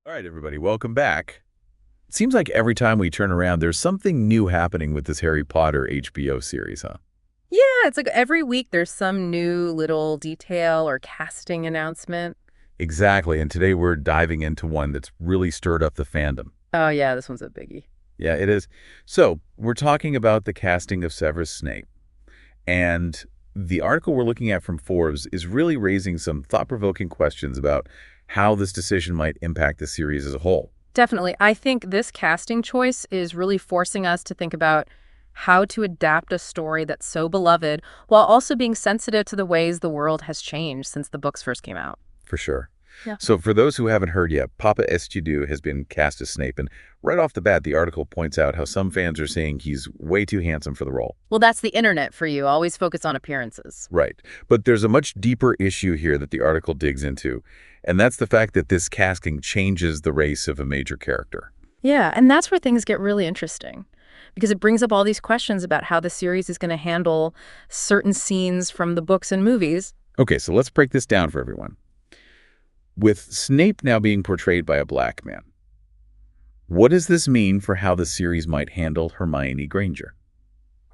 All right, everybody, welcome back. It seems like every time we turn around, there's something new happening with this Harry Potter HBO series, huh? Yeah, it's like every week there's some new little detail or casting announcement. Exactly, and today we're diving into one that's really stirred up the fandom. Oh yeah, this one's a biggie. Yeah, it is. So, we're talking about the casting of Severus Snape, and the article we're looking at from Forbes is really raising some thought-provoking questions about how this decision might impact the series as a whole. Definitely. I think this casting choice is really forcing us to think about how to adapt a story that's so beloved while also being sensitive to the ways the world has changed since the books first came out. For sure. Yeah. So for those who haven't heard yet, Paapa Essiedu has been cast as Snape, and right off the bat, the article points out how some fans are saying he's way too handsome for the role. Well, that's the internet for you. Always focus on appearances. Right. But there's a much deeper issue here that the article digs into, and that's the fact that this casting changes the race of a major character. Yeah, and that's where things get really interesting because it brings up all these questions about how the series is going to handle certain scenes from the books and movies. Okay, so let's break this down for everyone. With Snape now being portrayed by a black man, what does this mean for how the series might handle Hermione Granger?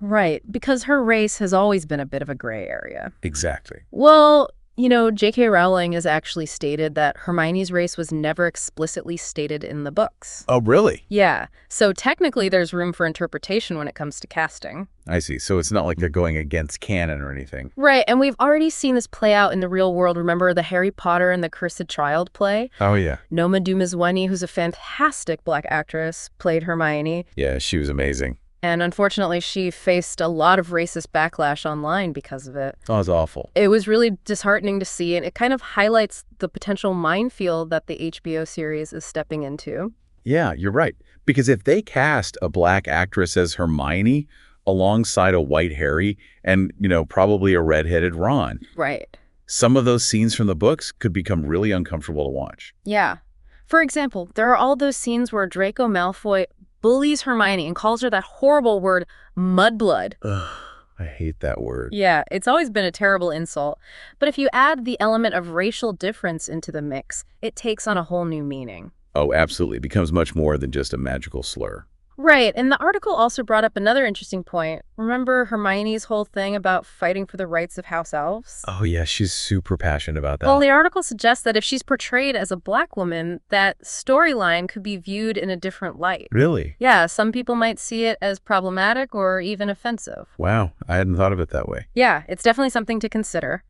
Right, because her race has always been a bit of a gray area. Exactly. Well, J.K. Rowling has actually stated that Hermione's race was never explicitly stated in the books. Oh, really? Yeah, so technically there's room for interpretation when it comes to casting. I see. So it's not like they're going against canon or anything. Right, and we've already seen this play out in the real world. Remember the Harry Potter and the Cursed Child play? Oh, yeah. Noma Dumezweni, who's a fantastic black actress, played Hermione. Yeah, she was amazing. And unfortunately, she faced a lot of racist backlash online because of it. Oh, it was awful. It was really disheartening to see, and it kind of highlights the potential minefield that the HBO series is stepping into. Yeah, you're right. Because if they cast a black actress as Hermione alongside a white Harry and, probably a redheaded Ron, Right. some of those scenes from the books could become really uncomfortable to watch. Yeah. For example, there are all those scenes where Draco Malfoy bullies Hermione and calls her that horrible word, mudblood. Ugh, I hate that word. Yeah, it's always been a terrible insult. But if you add the element of racial difference into the mix, it takes on a whole new meaning. Oh, absolutely. It becomes much more than just a magical slur. Right, and the article also brought up another interesting point. Remember Hermione's whole thing about fighting for the rights of house elves? Oh, yeah, she's super passionate about that. Well, the article suggests that if she's portrayed as a black woman, that storyline could be viewed in a different light. Really? Yeah, some people might see it as problematic or even offensive. Wow, I hadn't thought of it that way. Yeah, it's definitely something to consider.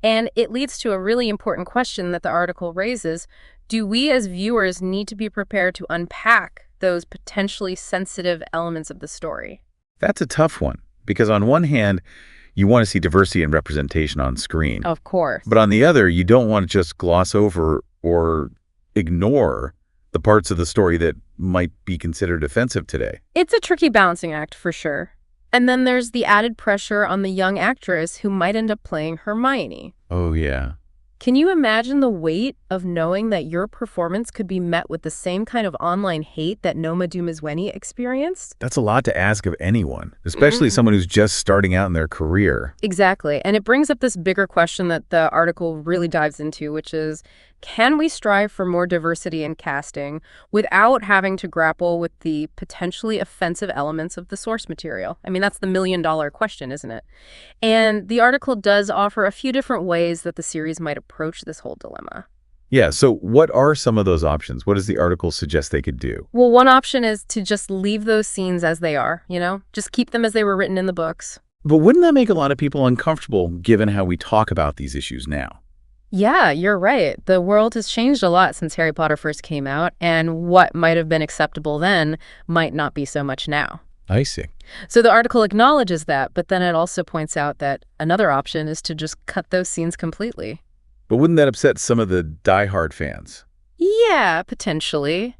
And it leads to a really important question that the article raises. Do we as viewers need to be prepared to unpack those potentially sensitive elements of the story? That's a tough one, because on one hand, you want to see diversity and representation on screen. Of course. But on the other, you don't want to just gloss over or ignore the parts of the story that might be considered offensive today. It's a tricky balancing act, for sure. And then there's the added pressure on the young actress who might end up playing Hermione. Oh, yeah. Can you imagine the weight of knowing that your performance could be met with the same kind of online hate that Noma Dumezweni experienced? That's a lot to ask of anyone, especially someone who's just starting out in their career. Exactly. And it brings up this bigger question that the article really dives into, which is, can we strive for more diversity in casting without having to grapple with the potentially offensive elements of the source material? I mean, that's the million-dollar question, isn't it? And the article does offer a few different ways that the series might approach this whole dilemma. Yeah, so what are some of those options? What does the article suggest they could do? Well, one option is to just leave those scenes as they are, Just keep them as they were written in the books. But wouldn't that make a lot of people uncomfortable given how we talk about these issues now? Yeah, you're right. The world has changed a lot since Harry Potter first came out, and what might have been acceptable then might not be so much now. I see. So the article acknowledges that, but then it also points out that another option is to just cut those scenes completely. But wouldn't that upset some of the diehard fans? Yeah, potentially.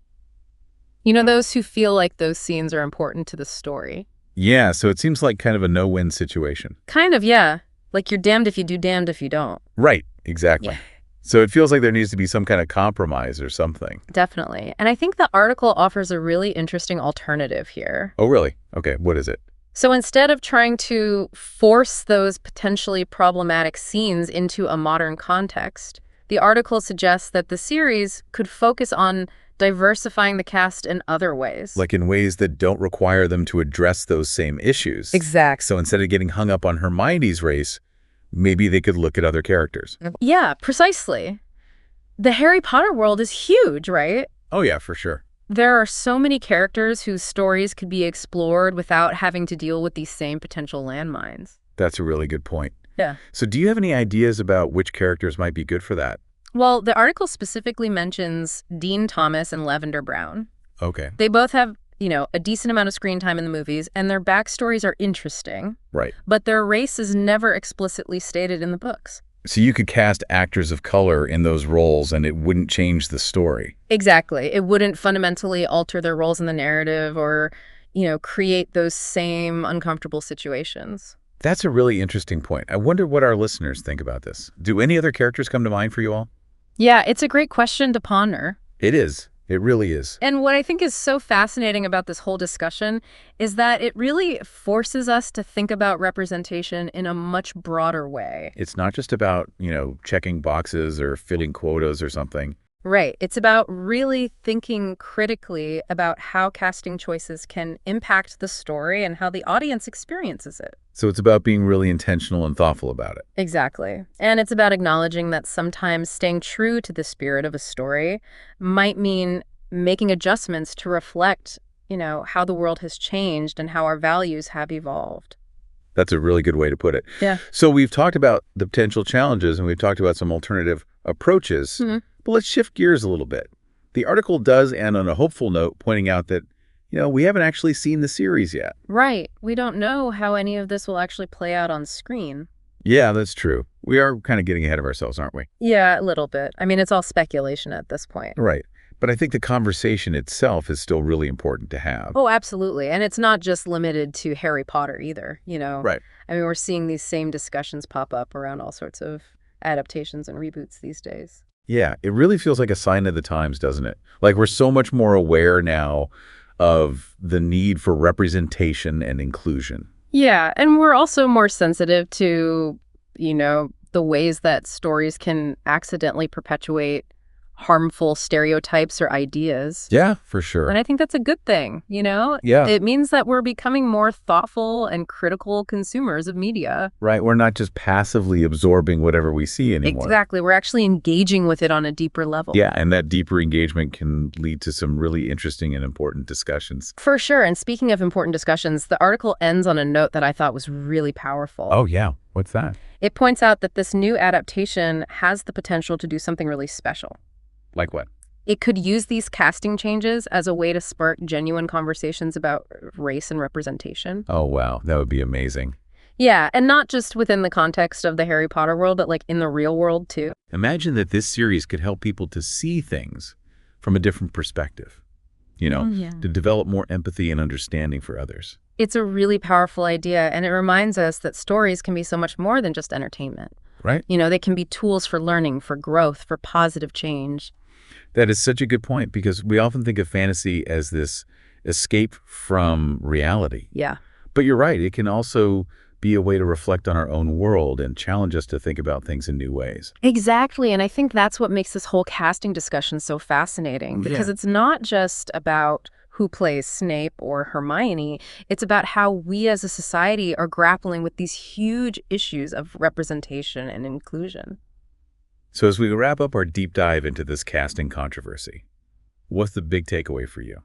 Those who feel like those scenes are important to the story. Yeah, so it seems like kind of a no-win situation. Kind of, yeah. Like you're damned if you do, damned if you don't. Right, exactly. Yeah. So it feels like there needs to be some kind of compromise or something. Definitely. And I think the article offers a really interesting alternative here. Oh, really? Okay, what is it? So instead of trying to force those potentially problematic scenes into a modern context, the article suggests that the series could focus on diversifying the cast in other ways. Like in ways that don't require them to address those same issues. Exactly. So instead of getting hung up on Hermione's race, maybe they could look at other characters. Yeah, precisely. The Harry Potter world is huge, right? Oh yeah, for sure. There are so many characters whose stories could be explored without having to deal with these same potential landmines. That's a really good point. Yeah. So do you have any ideas about which characters might be good for that? Well, the article specifically mentions Dean Thomas and Lavender Brown. Okay. They both have, a decent amount of screen time in the movies, and their backstories are interesting. Right. But their race is never explicitly stated in the books. So you could cast actors of color in those roles and it wouldn't change the story. Exactly. It wouldn't fundamentally alter their roles in the narrative or, create those same uncomfortable situations. That's a really interesting point. I wonder what our listeners think about this. Do any other characters come to mind for you all? Yeah, it's a great question to ponder. It is. It really is. And what I think is so fascinating about this whole discussion is that it really forces us to think about representation in a much broader way. It's not just about, checking boxes or filling quotas or something. Right. It's about really thinking critically about how casting choices can impact the story and how the audience experiences it. So it's about being really intentional and thoughtful about it. Exactly. And it's about acknowledging that sometimes staying true to the spirit of a story might mean making adjustments to reflect, how the world has changed and how our values have evolved. That's a really good way to put it. Yeah. So we've talked about the potential challenges and we've talked about some alternative approaches. Mm-hmm. But let's shift gears a little bit. The article does end on a hopeful note, pointing out that, we haven't actually seen the series yet. Right. We don't know how any of this will actually play out on screen. Yeah, that's true. We are kind of getting ahead of ourselves, aren't we? Yeah, a little bit. I mean, it's all speculation at this point. Right. But I think the conversation itself is still really important to have. Oh, absolutely. And it's not just limited to Harry Potter either, Right. I mean, we're seeing these same discussions pop up around all sorts of adaptations and reboots these days. Yeah, it really feels like a sign of the times, doesn't it? Like we're so much more aware now of the need for representation and inclusion. Yeah, and we're also more sensitive to, the ways that stories can accidentally perpetuate harmful stereotypes or ideas. Yeah, for sure. And I think that's a good thing, Yeah. It means that we're becoming more thoughtful and critical consumers of media. Right. We're not just passively absorbing whatever we see anymore. Exactly. We're actually engaging with it on a deeper level. Yeah, and that deeper engagement can lead to some really interesting and important discussions. For sure. And speaking of important discussions, the article ends on a note that I thought was really powerful. Oh, yeah. What's that? It points out that this new adaptation has the potential to do something really special. Like what? It could use these casting changes as a way to spark genuine conversations about race and representation. Oh, wow. That would be amazing. Yeah, and not just within the context of the Harry Potter world, but like in the real world too. Imagine that this series could help people to see things from a different perspective, to develop more empathy and understanding for others. It's a really powerful idea, and it reminds us that stories can be so much more than just entertainment. Right? They can be tools for learning, for growth, for positive change. That is such a good point because we often think of fantasy as this escape from reality. Yeah. But you're right. It can also be a way to reflect on our own world and challenge us to think about things in new ways. Exactly. And I think that's what makes this whole casting discussion so fascinating because it's not just about who plays Snape or Hermione. It's about how we as a society are grappling with these huge issues of representation and inclusion. So as we wrap up our deep dive into this casting controversy, what's the big takeaway for you?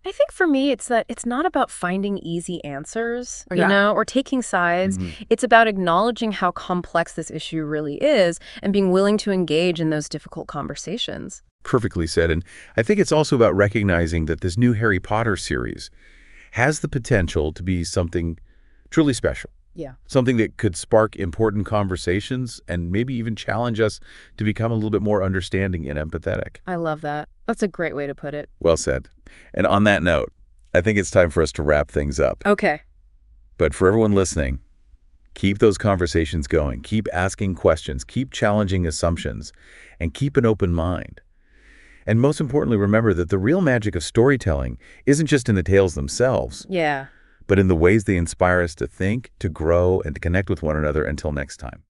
I think for me, it's that it's not about finding easy answers, or taking sides. Mm-hmm. It's about acknowledging how complex this issue really is and being willing to engage in those difficult conversations. Perfectly said. And I think it's also about recognizing that this new Harry Potter series has the potential to be something truly special. Yeah. Something that could spark important conversations and maybe even challenge us to become a little bit more understanding and empathetic. I love that. That's a great way to put it. Well said. And on that note, I think it's time for us to wrap things up. Okay. But for everyone listening, keep those conversations going. Keep asking questions. Keep challenging assumptions. And keep an open mind. And most importantly, remember that the real magic of storytelling isn't just in the tales themselves. Yeah. But in the ways they inspire us to think, to grow, and to connect with one another. Until next time.